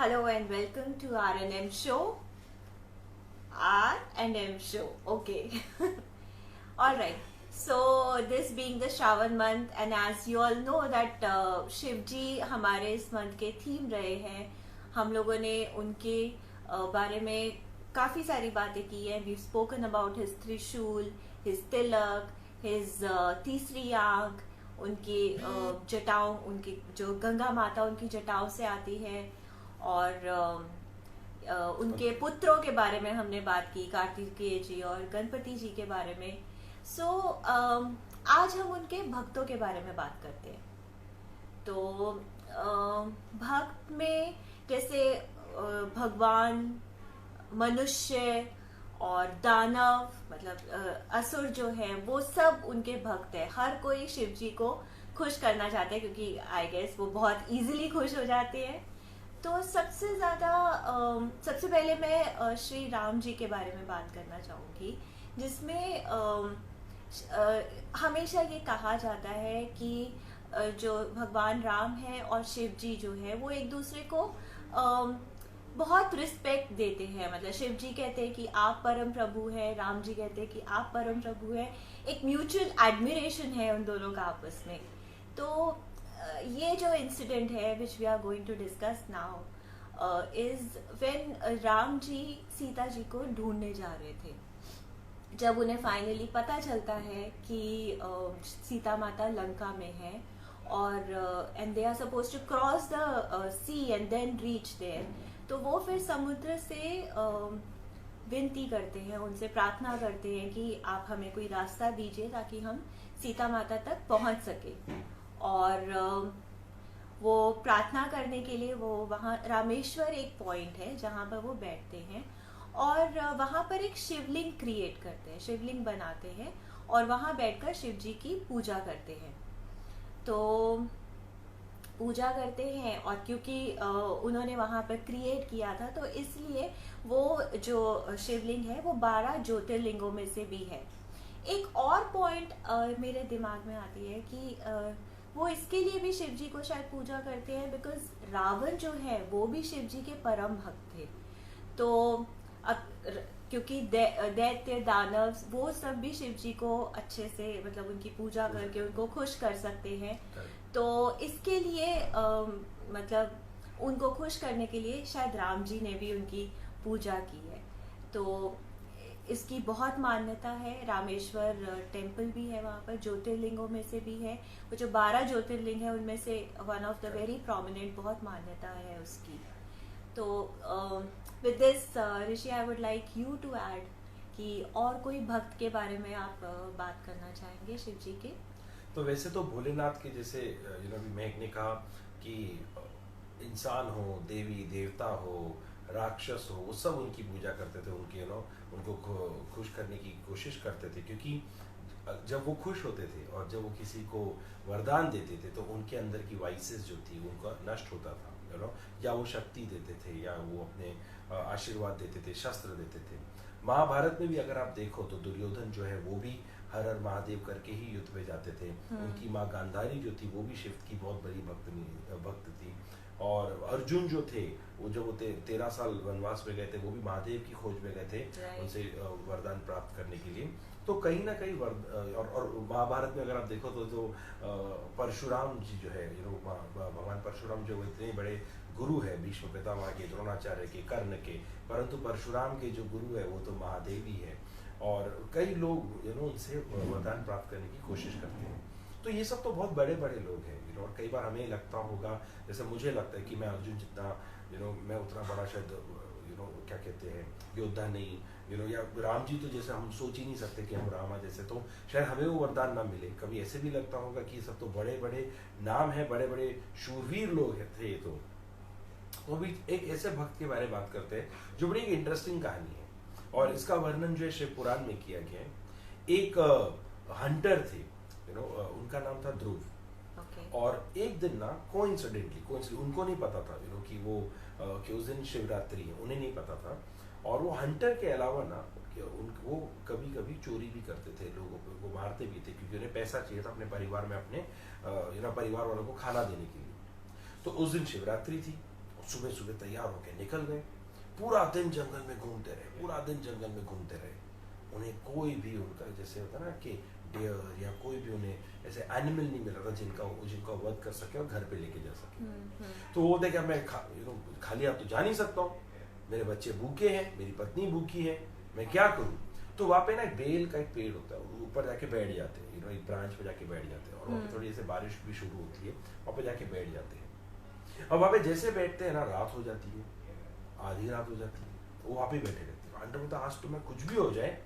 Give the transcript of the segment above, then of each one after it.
Hello and welcome to R&M show. R&M show. Okay. All right. So this being the Shravan month, and as you all know that Shiv जी हमारे इस month के theme रहे हैं. हम लोगों ने उनके बारे में काफी सारी बातें की हैं. We've spoken about his त्रिशूल, his तिलक, his तीसरी आंख, उनकी जटाओं, उनकी जो गंगा माता उनकी जटाओं से आती है, और उनके पुत्रों के बारे में हमने बात की, कार्तिकेय जी और गणपति जी के बारे में. सो आज हम उनके भक्तों के बारे में बात करते हैं. तो भक्त में जैसे भगवान, मनुष्य और दानव, मतलब असुर जो है, वो सब उनके भक्त है. हर कोई शिव जी को खुश करना चाहते हैं, क्योंकि आई गेस वो बहुत इजीली खुश हो जाते हैं. तो सबसे ज्यादा सबसे पहले मैं श्री राम जी के बारे में बात करना चाहूंगी, जिसमें हमेशा ये कहा जाता है कि जो भगवान राम है और शिव जी जो है वो एक दूसरे को बहुत रिस्पेक्ट देते हैं. मतलब शिव जी कहते हैं कि आप परम प्रभु हैं, राम जी कहते हैं कि आप परम प्रभु हैं. एक म्यूचुअल एडमिरेशन है उन दोनों का आपस में. तो ये जो इंसिडेंट है which we are going to discuss now is when Ram ji Sita ji को ढूंढने जा रहे थे. जब उन्हें फाइनली पता चलता है कि सीता माता लंका में है, और and they are supposed to cross the sea and then reach there, तो वो फिर समुद्र से विनती करते हैं, उनसे प्रार्थना करते हैं कि आप हमें कोई रास्ता दीजिए ताकि हम सीता माता तक पहुंच सके. और वो प्रार्थना करने के लिए वो वहाँ रामेश्वर एक पॉइंट है जहाँ पर वो बैठते हैं, और वहाँ पर एक शिवलिंग क्रिएट करते हैं, शिवलिंग बनाते हैं, और वहाँ बैठकर शिव जी की पूजा करते हैं. तो पूजा करते हैं, और क्योंकि उन्होंने वहाँ पर क्रिएट किया था, तो इसलिए वो जो शिवलिंग है वो 12 ज्योतिर्लिंगों में से भी है. एक और पॉइंट मेरे दिमाग में आती है कि वो इसके लिए भी शिव जी को शायद पूजा करते हैं, बिकॉज रावण जो है वो भी शिव जी के परम भक्त थे. तो अब क्योंकि दैत्य, दानव, वो सब भी शिव जी को अच्छे से, मतलब उनकी पूजा करके उनको खुश कर सकते हैं. तो इसके लिए मतलब उनको खुश करने के लिए शायद राम जी ने भी उनकी पूजा की है. तो इसकी बहुत मान्यता है. रामेश्वर टेम्पल भी है वहाँ पर, ज्योतिर्लिंगों में से भी है. वो जो 12 ज्योतिर्लिंग है उनमें से one of the very prominent, बहुत मान्यता है उसकी. तो with this Rishi, I would like you to add कि और कोई भक्त के बारे में आप बात करना चाहेंगे शिव जी के. तो वैसे तो भोलेनाथ के जैसे मेघ ने कहा कि इंसान हो, देवी देवता हो, राक्षस हो, वो सब उनकी पूजा करते थे, उनके उनको खुश करने की कोशिश करते थे. क्योंकि जब वो खुश होते थे और जब वो किसी को वरदान देते थे तो उनके अंदर की वाइसेस जो थी उनका नष्ट होता था, या वो शक्ति देते थे, या वो अपने आशीर्वाद देते थे, शस्त्र देते थे. महाभारत में भी अगर आप देखो तो दुर्योधन जो है वो भी हर हर महादेव करके ही युद्ध में जाते थे. उनकी माँ गांधारी जो थी वो भी शिव की बहुत बड़ी भक्त थी. और अर्जुन जो थे वो जब वो 13 साल वनवास में गए थे, वो भी महादेव की खोज में गए थे, उनसे वरदान प्राप्त करने के लिए. तो कहीं ना कहीं और महाभारत में अगर आप देखो तो जो परशुराम जी जो है, भगवान परशुराम जो इतने बड़े गुरु है, भीष्म पितामह के, द्रोणाचार्य के, कर्ण के, परंतु परशुराम के जो गुरु है वो तो महादेव ही है. और कई लोग उनसे वरदान प्राप्त करने की कोशिश करते हैं. तो ये सब तो बहुत बड़े बड़े लोग हैं. और कई बार हमें लगता होगा, जैसे मुझे लगता है कि मैं अर्जुन जितना मैं उतना बड़ा शायद क्या कहते हैं योद्धा नहीं, या राम जी तो जैसे हम सोच ही नहीं सकते कि हम रामा जैसे, तो शायद हमें वो वरदान ना मिले. कभी ऐसे भी लगता होगा कि ये सब तो बड़े बड़े नाम है, बड़े बड़े शूरवीर लोग थे. तो भी एक ऐसे भक्त के बारे में बात करते हैं जो बड़ी इंटरेस्टिंग कहानी है, और इसका वर्णन जो है शिव पुराण में किया गया है. एक हंटर थे, उनका नाम था ध्रुव. और एक दिन ना कोइंसिडेंटली उनको नहीं पता था कि वो कि उस दिन शिवरात्रि है, उन्हें नहीं पता था. और वो हंटर के अलावा ना वो कभी कभी चोरी भी करते थे, लोगों को मारते भी थे, क्योंकि उन्हें पैसा चाहिए था अपने परिवार में, अपने परिवार वालों को खाना देने के लिए. तो उस दिन शिवरात्रि थी, सुबह सुबह तैयार होके निकल गए, पूरा दिन जंगल में घूमते रहे, पूरा दिन जंगल में घूमते रहे। उन्हें कोई भी उनका जैसे होता ना कि डियर या कोई भी उन्हें ऐसे एनिमल नहीं मिला था जिनका वध कर सके और घर पे लेके जा सके। तो वो देखा मैं खाली हाथ तो जा नहीं सकता हूँ, मेरे बच्चे भूखे हैं, मेरी पत्नी भूखी है, मैं क्या करूँ। तो वहाँ पे ना एक बेल का एक पेड़ होता है, ऊपर जाके बैठ जाते हैं, एक ब्रांच पे जाके बैठ जाते हैं, और वहाँ पे थोड़ी ऐसे बारिश भी शुरू होती है, वहाँ पे जाके बैठ जाते हैं। और वहाँ पे जैसे बैठते हैं ना, रात हो जाती है, आधी रात हो जाती है, वो वहाँ पे बैठे रहते हैं। अंडर होता आज तो मैं कुछ भी हो जाए,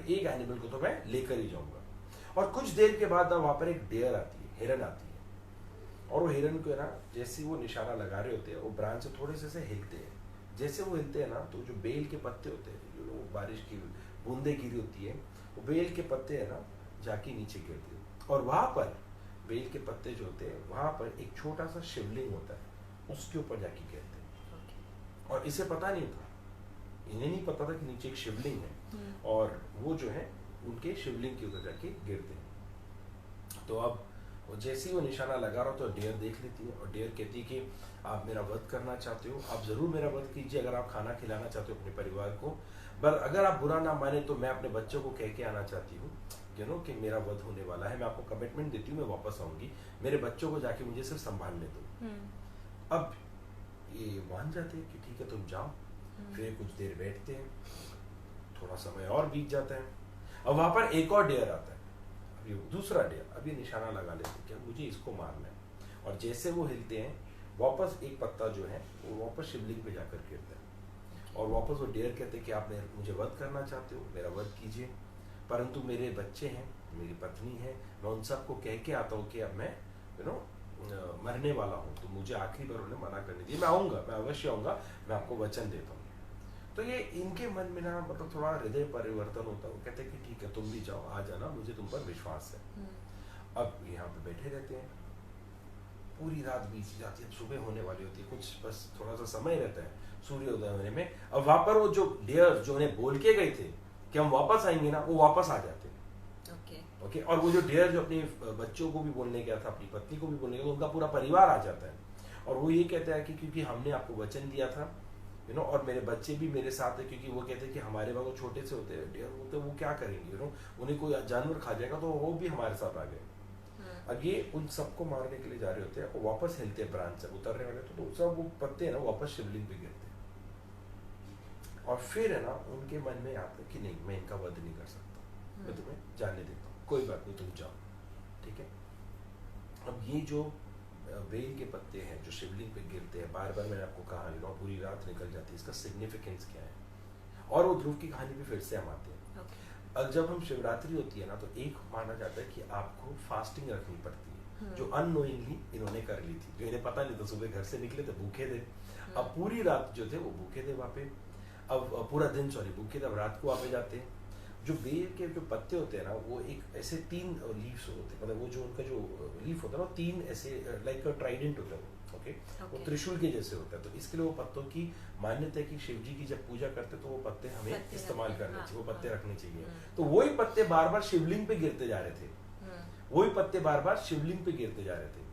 एक एनिमल को तो मैं लेकर ही जाऊंगा। और कुछ देर के बाद वहाँ पर एक डेयर आती है, हिरन आती है, और वो हिरन को है ना, जैसे वो निशाना लगा रहे होते हैं, वो ब्रांच से थोड़े से हिलते हैं। जैसे वो हिलते हैं ना, तो जो बेल के पत्ते होते हैं, जो बारिश की बूंदे गिरी होती है, वो बेल के पत्ते है ना जाके नीचे गिरते हैं। और वहां पर बेल के पत्ते जो होते हैं, वहां पर एक छोटा सा शिवलिंग होता है, उसके ऊपर जाके गिरते हैं। और इसे पता नहीं था, इन्हें नहीं पता था कि नीचे एक शिवलिंग है, और वो जो है उनके शिवलिंग के ऊपर जाके गिरते हैं। तो अब जैसे ही वो निशाना लगा रहा हो तो डेयर देख लेती है, और डेयर कहती है कि आप मेरा वध करना चाहते हो, आप जरूर मेरा वध कीजिए, अगर आप खाना खिलाना चाहते हो अपने परिवार को, पर अगर आप बुरा ना माने तो मैं अपने बच्चों को कह के आना चाहती हूँ कि मेरा वध होने वाला है, मैं आपको कमिटमेंट देती हूँ, मैं वापस आऊंगी, मेरे बच्चों को जाके मुझे सिर्फ संभालने दो। अब ये मान जाते हैं कि ठीक है तुम जाओ। फिर कुछ देर बैठते हैं, थोड़ा समय और बीत जाता है, अब वहां पर एक और डेयर आता है, अभी दूसरा डेयर, अभी निशाना लगा लेते हैं कि मुझे इसको मारना है। और जैसे वो हिलते हैं, वापस एक पत्ता जो है वो वापस शिवलिंग पे जाकर गिरता है, और वापस वो डेयर कहते हैं कि आप मुझे वध करना चाहते हो, मेरा वध कीजिए, परंतु मेरे बच्चे हैं, मेरी पत्नी है, मैं उन सबको कह के आता हूँ कि अब मैं मरने वाला हूँ, तो मुझे आखिरी बार उन्हें मना करने दीजिए, मैं आऊंगा, मैं अवश्य आऊंगा, मैं आपको वचन देता हूँ। तो ये इनके मन में ना मतलब थोड़ा हृदय परिवर्तन होता है, वो कहते हैं कि ठीक है तुम भी जाओ, आ जाना, मुझे तुम पर विश्वास है। अब यहाँ पे बैठे रहते हैं, पूरी रात बीत जाती है, सुबह होने वाली होती है, कुछ बस थोड़ा सा समय रहता है सूर्योदय होने में। अब वहां पर वो जो डेयर जो उन्हें बोल के गए थे कि हम वापस आएंगे ना, वो वापस आ जाते हैं। ओके। और वो जो डेयर जो अपने बच्चों को भी बोलने गया था, अपनी पत्नी को भी बोलने गया, उनका पूरा परिवार आ जाता है, और वो ये कहता है कि क्योंकि हमने आपको वचन दिया था, और मेरे बच्चे भी मेरे साथ है, क्योंकि वो कहते हैं कि हमारे वहाँ छोटे से होते हैं डेयर होते, वो क्या करेंगे, उन्हें कोई जानवर खा जाएगा, तो वो भी हमारे साथ आ गए। अब ये उन सबको मारने के लिए जा रहे होते हैं, और वापस हिलते हैं, ब्रांच से उतरने वाले, तो सब वो पत्ते है ना वापस शिवलिंग पे गिरते हैं। और फिर है ना उनके मन में आता है कि नहीं, मैं इनका वध नहीं कर सकता, मैं तुम्हें जाने देता हूँ, कोई बात नहीं, तुम जाओ, ठीक है। अब ये जो बेल के पत्ते हैं जो शिवलिंग पे गिरते हैं, बार बार मैंने आपको कहा, पूरी रात निकल जाती है, इसका सिग्निफिकेंस क्या है। और वो ध्रुव की कहानी पे फिर से हम आते हैं। अब जब हम शिवरात्रि होती है ना, तो एक माना जाता है कि आपको फास्टिंग रखनी पड़ती है, जो अननोइंगली इन्होंने कर ली थी, जो इन्हें पता नहीं था, सुबह घर से निकले थे भूखे थे, अब पूरी रात जो थे वो भूखे थे वहाँ पे, अब पूरा दिन भूखे थे, अब रात को वहाँ पे जाते हैं। जो बेल के जो पत्ते होते हैं ना, वो एक ऐसे 3 लीव्स होते हैं, मतलब वो जो उनका जो लीफ होता है ना, 3 ऐसे लाइक ट्राइडेंट होता है, ओके, वो त्रिशूल के जैसे होता है। तो इसके लिए वो पत्तों की मान्यता है कि शिव जी की जब पूजा करते तो वो पत्ते हमें इस्तेमाल करने चाहिए, वो पत्ते रखने चाहिए। तो वही पत्ते बार बार शिवलिंग पे गिरते जा रहे थे, वही पत्ते बार बार शिवलिंग पे गिरते जा रहे थे,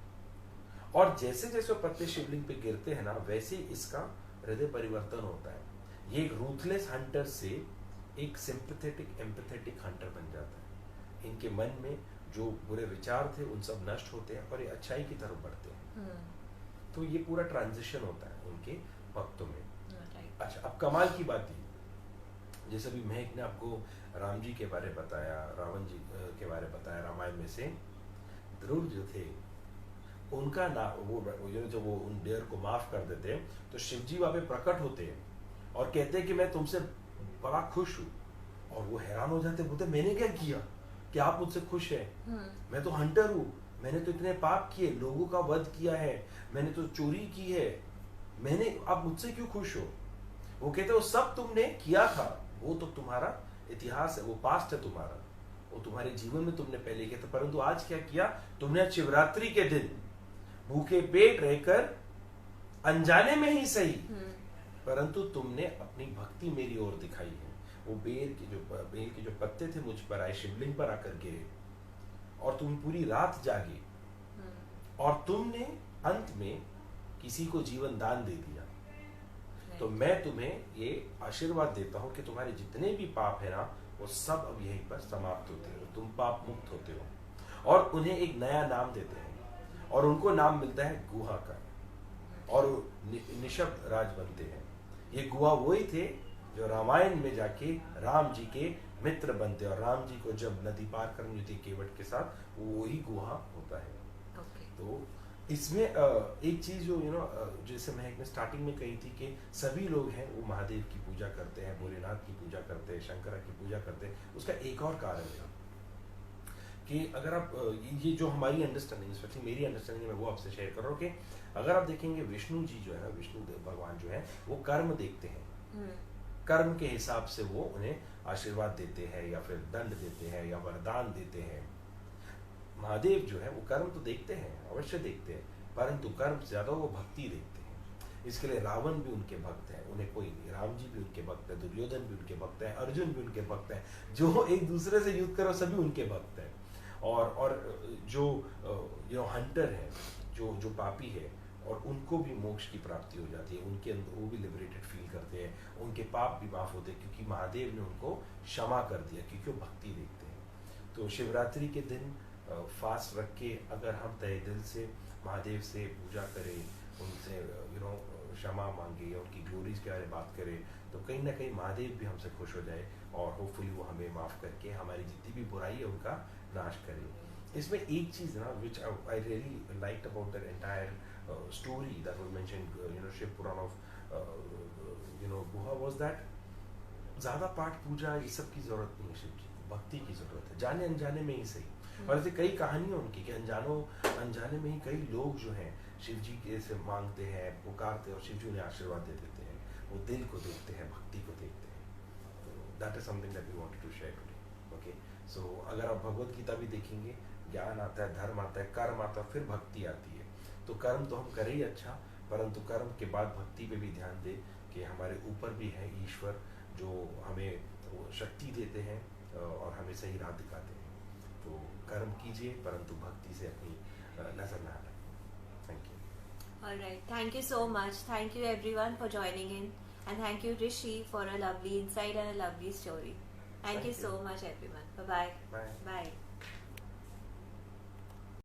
और जैसे जैसे वो पत्ते शिवलिंग पे गिरते हैं ना, वैसे इसका हृदय परिवर्तन होता है। ये एक रूथलेस हंटर से एक सिंपैथेटिक एम्पैथेटिक हंटर बन जाता है। इनके मन में जो बुरे विचार थे उन सब नष्ट होते हैं, और ये अच्छाई की तरफ बढ़ते हैं। तो ये पूरा ट्रांजिशन होता है उनके भक्तों में। अच्छा, अब कमाल की बात ये, जैसे अभी महक ने आपको राम जी के बारे बताया, रावण जी के बारे बताया, रामायण में से ध्रुव जो थे उनका ना वो जब वो उन डेयर को माफ कर देते हैं, तो शिव जी वहां पे प्रकट होते हैं और कहते हैं कि मैं तुमसे बड़ा खुश हूँ। और वो हैरान हो जाते, बोलते मैंने क्या किया कि आप मुझसे खुश हैं? मैं तो हंटर हूँ, मैंने तो इतने पाप किए, लोगों का वध किया है, मैंने तो चोरी की है, मैंने, आप मुझसे क्यों खुश हो? वो कहते वो सब तुमने किया था, वो तो तुम्हारा इतिहास है, वो पास्ट है तुम्हारा, वो तुम्हारे जीवन में तुमने पहले किया था, परंतु आज क्या किया तुमने? शिवरात्रि के दिन भूखे पेट रहकर, अनजाने में ही सही, परंतु तुमने अपनी भक्ति मेरी ओर दिखाई है। वो बेल के जो पत्ते थे मुझ पर आए, शिवलिंग पर आकर गिरे, और तुम पूरी रात जागे, और तुमने अंत में किसी को जीवन दान दे दिया। तो मैं तुम्हें ये आशीर्वाद देता हूँ कि तुम्हारे जितने भी पाप है ना वो सब अब यहीं पर समाप्त होते हैं, तुम पाप मुक्त होते हो। और उन्हें एक नया नाम देते हैं और उनको नाम मिलता है गुहा का, और निशब्द राज बनते हैं। ये गुहा वही थे जो रामायण में जाके राम जी के मित्र बनते, और राम जी को जब नदी पार करनी होती केवट के साथ, वो वही गुहा होता है। तो इसमें एक चीज जो जैसे महक ने स्टार्टिंग में कही थी कि सभी लोग हैं वो महादेव की पूजा करते हैं, भोलेनाथ की पूजा करते हैं, शंकरा की पूजा करते हैं। उसका एक और कारण है कि अगर आप ये जो हमारी अंडरस्टैंडिंग, स्पेशली मेरी अंडरस्टैंडिंग में वो आपसे शेयर कर रहा हूँ कि अगर आप देखेंगे विष्णु जी जो है ना, विष्णु भगवान जो है वो कर्म देखते हैं, कर्म के हिसाब से वो उन्हें आशीर्वाद देते हैं या फिर दंड देते हैं या वरदान देते हैं। महादेव जो है वो कर्म तो देखते हैं, अवश्य देखते हैं, परंतु कर्म से ज्यादा वो भक्ति देखते हैं। इसके लिए रावण भी उनके भक्त हैं, उन्हें कोई नहीं, राम जी भी उनके भक्त है, दुर्योधन भी उनके भक्त है, अर्जुन भी उनके भक्त है, जो एक दूसरे से युद्ध करो सभी उनके भक्त हैं। और जो हंटर है, जो पापी है, और उनको भी मोक्ष की प्राप्ति हो जाती है, उनके अंदर वो भी लिबरेटेड फील करते हैं, उनके पाप भी माफ होते हैं क्योंकि महादेव ने उनको क्षमा कर दिया, क्योंकि वो भक्ति देखते हैं। तो शिवरात्रि के दिन फास्ट रख के अगर हम तहे दिल से महादेव से पूजा करें, उनसे क्षमा मांगे या उनकी ग्लोरीज के बारे में बात करें, तो कहीं ना कहीं महादेव भी हमसे खुश हो जाए और होपफुली वो हमें माफ़ करके हमारी जितनी भी बुराई है उनका नाश करे। इसमें एक चीज़ ना which I really liked about that entire story that was mentioned Shiv Puran of गुहा वाज दैट ज़्यादा पाठ पूजा ये सब की ज़रूरत नहीं है, शिव जी को भक्ति की ज़रूरत है, जाने अनजाने में ही सही। और ऐसे कई कहानियां उनकी कि अनजाने में ही कई लोग जो हैं शिव जी के से मांगते हैं, पुकारते हैं और शिव जी उन्हें आशीर्वाद दे देते हैं। वो दिल को देखते हैं, भक्ति को देखते हैं। तो that is something that we wanted to share today. Okay, so अगर आप भगवत गीता भी देखेंगे, ज्ञान आता है, धर्म आता है, कर्म आता है, फिर भक्ति आती है। तो कर्म तो हम करें ही अच्छा, परंतु कर्म के बाद भक्ति पे भी ध्यान दें कि हमारे ऊपर भी है ईश्वर जो हमें शक्ति देते हैं और हमें सही राह दिखाते हैं। तो कर्म कीजिए परंतु भक्ति से अपनी नजर न हटाएं। Thank you. Alright, thank you so much. Thank you everyone for joining in, and thank you Rishi for a lovely insight and a lovely story. Thank you so much everyone. Bye bye. Bye. Bye.